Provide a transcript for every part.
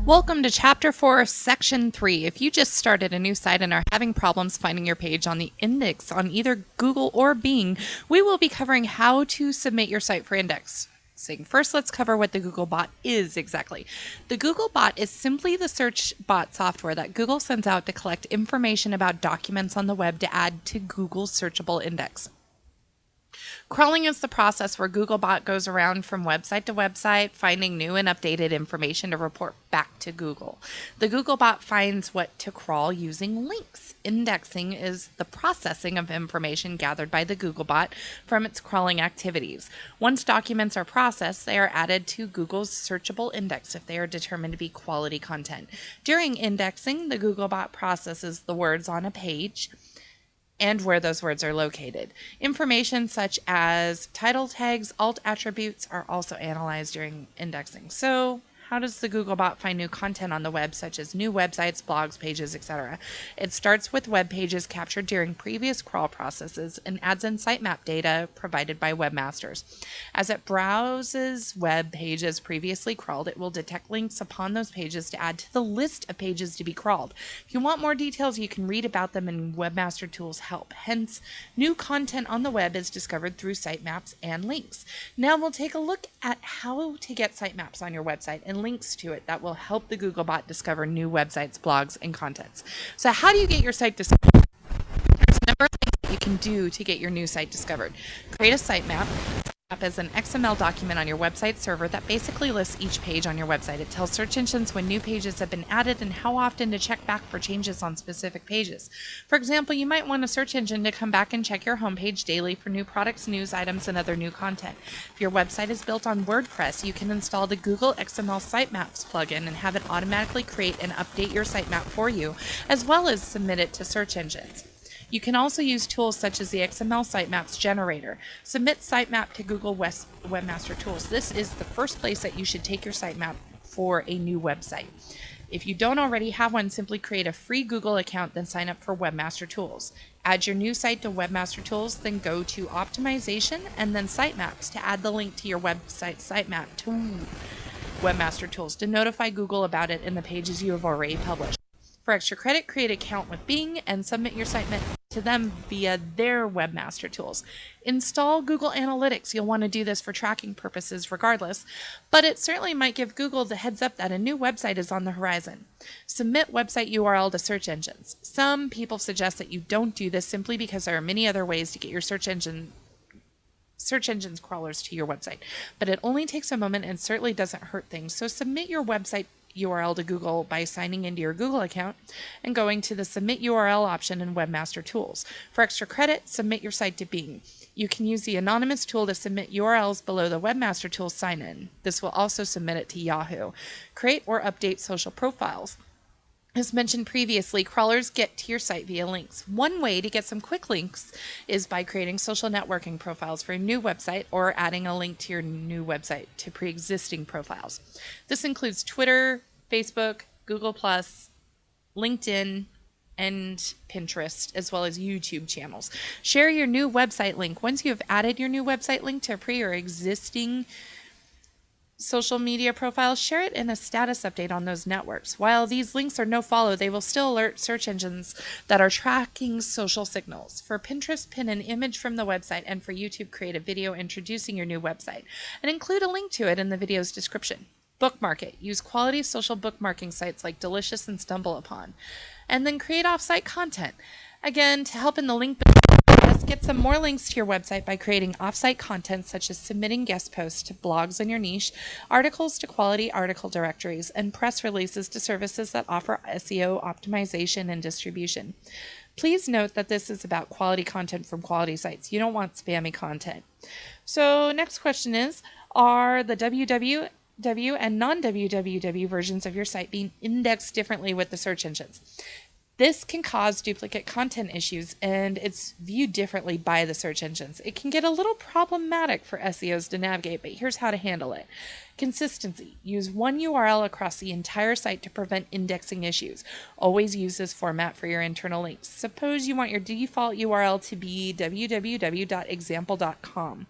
Welcome to Chapter 4, Section 3. If you just started a new site and are having problems finding your page on the index on either Google or Bing, we will be covering how to submit your site for indexing. First, let's cover what the Google bot is exactly. The Google bot is simply the search bot software that Google sends out to collect information about documents on the web to add to Google's searchable index. Crawling is the process where Googlebot goes around from website to website, finding new and updated information to report back to Google. The Googlebot finds what to crawl using links. Indexing is the processing of information gathered by the Googlebot from its crawling activities. Once documents are processed, they are added to Google's searchable index if they are determined to be quality content. During indexing, the Googlebot processes the words on a page and where those words are located. Information such as title tags, alt attributes are also analyzed during indexing. So, how does the Googlebot find new content on the web, such as new websites, blogs, pages, etc.? It starts with web pages captured during previous crawl processes and adds in sitemap data provided by webmasters. As it browses web pages previously crawled, it will detect links upon those pages to add to the list of pages to be crawled. If you want more details, you can read about them in Webmaster Tools Help. Hence, new content on the web is discovered through sitemaps and links. Now we'll take a look at how to get sitemaps on your website and links to it that will help the Googlebot discover new websites, blogs, and contents. So how do you get your site discovered? There's a number of things that you can do to get your new site discovered. Create a sitemap. Sitemap is an XML document on your website server that basically lists each page on your website. It tells search engines when new pages have been added and how often to check back for changes on specific pages. For example, you might want a search engine to come back and check your homepage daily for new products, news items, and other new content. If your website is built on WordPress, you can install the Google XML Sitemaps plugin and have it automatically create and update your sitemap for you, as well as submit it to search engines. You can also use tools such as the XML Sitemaps generator. Submit sitemap to Google Webmaster Tools. This is the first place that you should take your sitemap for a new website. If you don't already have one, simply create a free Google account, then sign up for Webmaster Tools. Add your new site to Webmaster Tools, then go to Optimization and then Sitemaps to add the link to your website sitemap to Webmaster Tools to notify Google about it in the pages you have already published. For extra credit, create an account with Bing and submit your sitemap to them via their Webmaster Tools. Install Google Analytics. You'll want to do this for tracking purposes regardless, but it certainly might give Google the heads up that a new website is on the horizon. Submit website URL to search engines. Some people suggest that you don't do this simply because there are many other ways to get your search engines crawlers to your website, but it only takes a moment and certainly doesn't hurt things. So submit your website URL to Google by signing into your Google account and going to the Submit URL option in Webmaster Tools. For extra credit, submit your site to Bing. You can use the anonymous tool to submit URLs below the Webmaster Tools sign-in. This will also submit it to Yahoo. Create or update social profiles. As mentioned previously, crawlers get to your site via links. One way to get some quick links is by creating social networking profiles for a new website or adding a link to your new website to pre-existing profiles. This includes Twitter, Facebook, Google+, LinkedIn, and Pinterest, as well as YouTube channels. Share your new website link. Once you have added your new website link to a pre or existing social media profiles, share it in a status update on those networks. While these links are no follow, they will still alert search engines that are tracking social signals. For Pinterest, pin an image from the website, and for YouTube, create a video introducing your new website and include a link to it in the video's description. Bookmark it. Use quality social bookmarking sites like Delicious and StumbleUpon. And then create off-site content. Again, to help in the link building, let's get some more links to your website by creating off-site content such as submitting guest posts to blogs in your niche, articles to quality article directories, and press releases to services that offer SEO optimization and distribution. Please note that this is about quality content from quality sites. You don't want spammy content. So next question is, are the www and non-www versions of your site being indexed differently with the search engines? This can cause duplicate content issues, and it's viewed differently by the search engines. It can get a little problematic for SEOs to navigate, but here's how to handle it. Consistency. Use one URL across the entire site to prevent indexing issues. Always use this format for your internal links. Suppose you want your default URL to be www.example.com.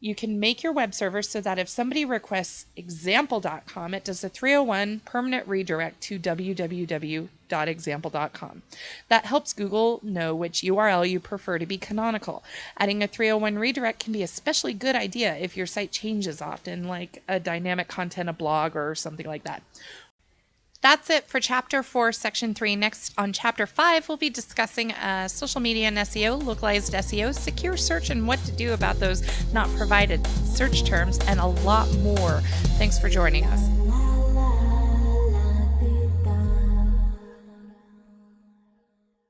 You can make your web server so that if somebody requests example.com, it does a 301 permanent redirect to www.example.com. That helps Google know which URL you prefer to be canonical. Adding a 301 redirect can be an especially good idea if your site changes often, like a dynamic content, a blog, or something like that. That's it for Chapter 4, Section 3. Next, on Chapter 5, we'll be discussing social media and SEO, localized SEO, secure search, and what to do about those not provided search terms, and a lot more. Thanks for joining us.